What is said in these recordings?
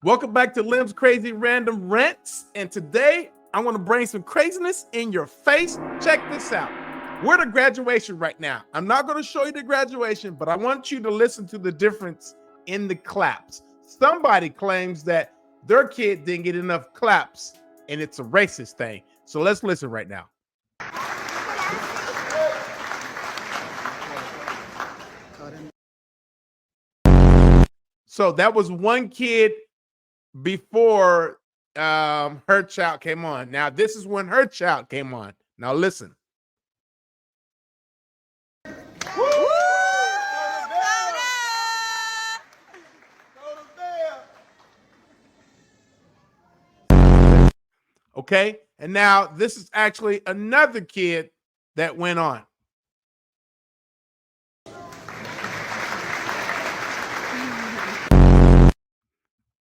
Welcome back to Lim's Crazy Random Rants. And today I want to bring some craziness in your face. Check this out. We're at a graduation right now. I'm not going to show you the graduation, but I want you to listen to the difference in the claps. Somebody claims that their kid didn't get enough claps and it's a racist thing. So let's listen right now. So that was one kid before her child came on. Now this is when her child came on. Now listen. Okay, and now this is actually another kid that went on.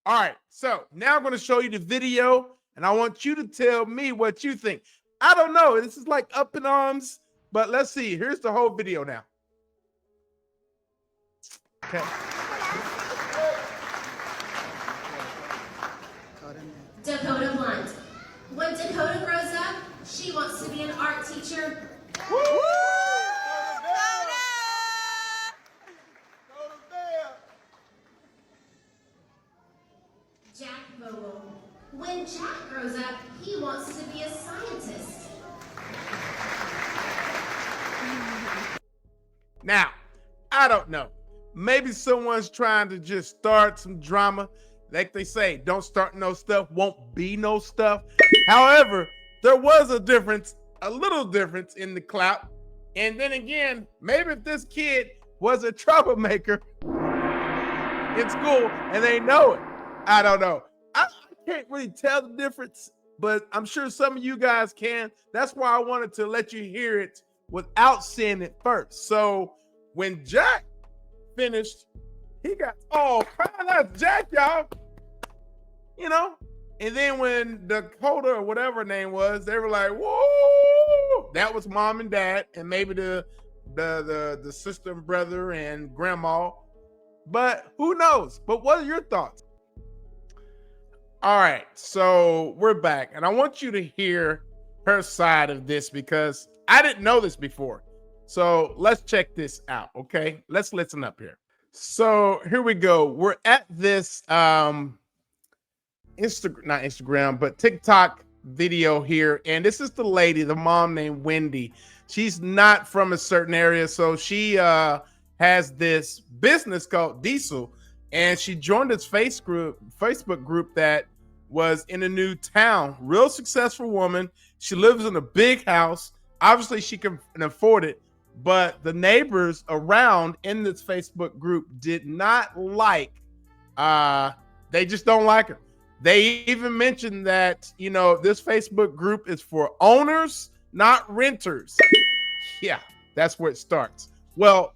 All right, so now I'm going to show you the video, and I want you to tell me what you think. I don't know. This is like up in arms, but let's see. Here's the whole video now. Okay. Dakota Blunt. When Dakota grows up, she wants to be an art teacher. Woo! Jack Vogel. When Jack grows up, he wants to be a scientist. Now, I don't know. Maybe someone's trying to just start some drama. Like they say, don't start no stuff, won't be no stuff. However, there was a difference, a little difference in the clap. And then again, maybe if this kid was a troublemaker in school and they know it, I don't know. I can't really tell the difference, but I'm sure some of you guys can. That's why I wanted to let you hear it without seeing it first. So when Jack finished, he got, oh, that's Jack, y'all. You know, and then when Dakota or whatever her name was, they were like, whoa, that was mom and dad, and maybe the sister and brother and grandma. But who knows? But what are your thoughts? All right, so we're back, and I want you to hear her side of this because I didn't know this before. So let's check this out, okay? Let's listen up here. So here we go. We're at this not Instagram, but TikTok video here. And this is the lady, the mom named Wendy. She's not from a certain area. So she has this business called Diesel. And she joined this Facebook group that was in a new town. Real successful woman. She lives in a big house. Obviously, she can afford it. But the neighbors around in this Facebook group did not like, they just don't like her. They even mentioned that, you know, this Facebook group is for owners, not renters. Yeah, that's where it starts. Well,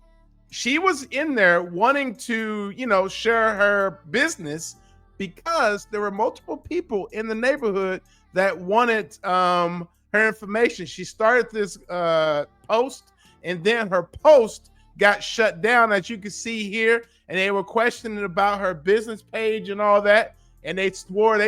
she was in there wanting to, you know, share her business because there were multiple people in the neighborhood that wanted her information. She started this post, and then her post got shut down, as you can see here, and they were questioning about her business page and all that. And they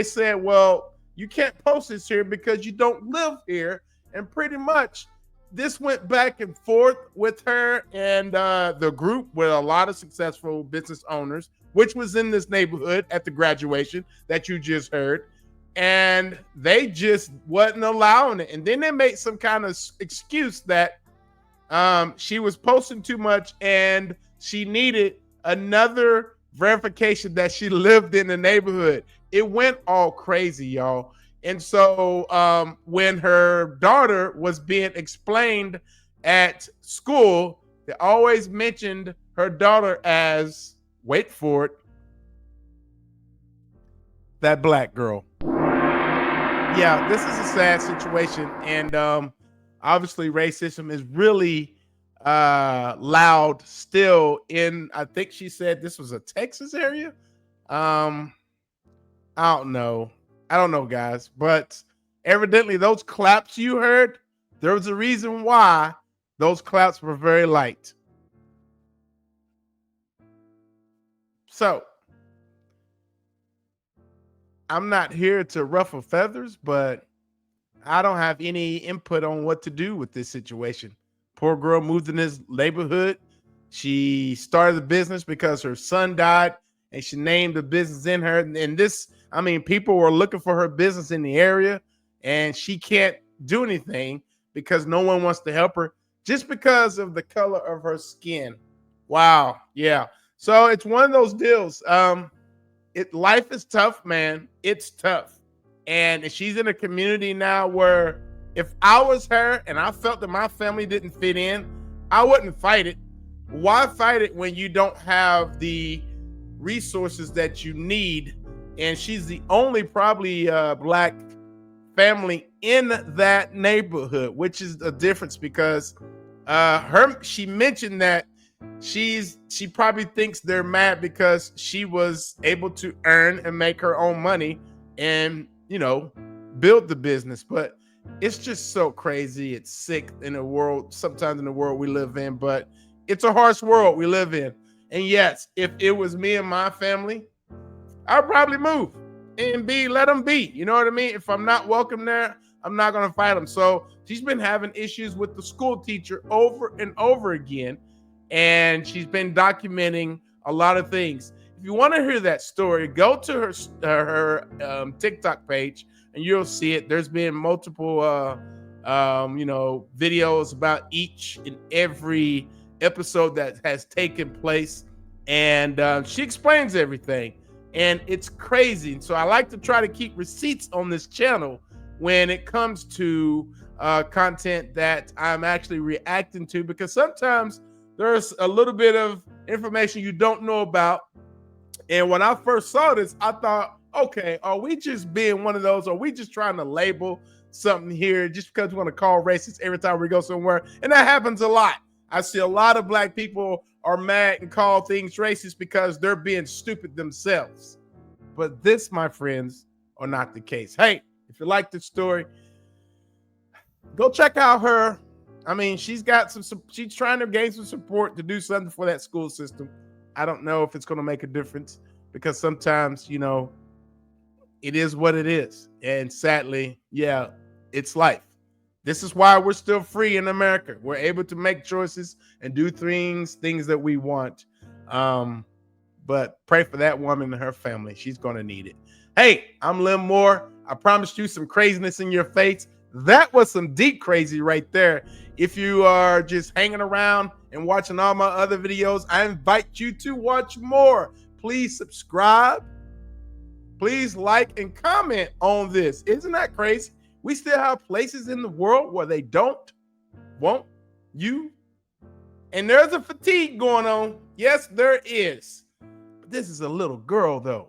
said, well, you can't post this here because you don't live here. And pretty much this went back and forth with her and the group with a lot of successful business owners, which was in this neighborhood at the graduation that you just heard. And they just wasn't allowing it. And then they made some kind of excuse that she was posting too much and she needed another verification that she lived in the neighborhood. It went all crazy, y'all. And so when her daughter was being explained at school, they always mentioned her daughter as, wait for it, that black girl. Yeah, this is a sad situation. And obviously racism is really loud still in, I think she said this was a Texas area. I don't know, guys, but evidently those claps you heard, there was a reason why those claps were very light. So I'm not here to ruffle feathers, but I don't have any input on what to do with this situation. Poor girl moved in this neighborhood. She started the business because her son died, and she named the business in her. And this, I mean, people were looking for her business in the area, and she can't do anything because no one wants to help her just because of the color of her skin. Wow. Yeah. So it's one of those deals. Life is tough, man. It's tough. And she's in a community now where if I was her and I felt that my family didn't fit in, I wouldn't fight it. Why fight it when you don't have the resources that you need? And she's the only probably black family in that neighborhood, which is a difference because she mentioned that she probably thinks they're mad because she was able to earn and make her own money and build the business. But it's just so crazy. It's sick in the world, sometimes in the world we live in, but it's a harsh world we live in. And yes, if it was me and my family, I'd probably move and let them be. You know what I mean? If I'm not welcome there, I'm not going to fight them. So she's been having issues with the school teacher over and over again. And she's been documenting a lot of things. If you want to hear that story, go to her TikTok page and you'll see it. There's been multiple, videos about each and every episode that has taken place. And she explains everything. And it's crazy. So I like to try to keep receipts on this channel when it comes to content that I'm actually reacting to, because sometimes there's a little bit of information you don't know about. And when I first saw this, I thought, okay, are we just being one of those? Are we just trying to label something here just because we want to call racist every time we go somewhere? And that happens a lot. I see a lot of black people are mad and call things racist because they're being stupid themselves. But this, my friends, are not the case. Hey, if you like this story, go check out her. I mean, she's trying to gain some support to do something for that school system. I don't know if it's going to make a difference because sometimes, it is what it is. And sadly, yeah, it's life. This is why we're still free in America. We're able to make choices and do things that we want. But pray for that woman and her family. She's going to need it. Hey, I'm Lim Moore. I promised you some craziness in your face. That was some deep crazy right there. If you are just hanging around and watching all my other videos, I invite you to watch more. Please subscribe. Please like and comment on this. Isn't that crazy? We still have places in the world where they won't you. And there's a fatigue going on. Yes, there is. But this is a little girl, though.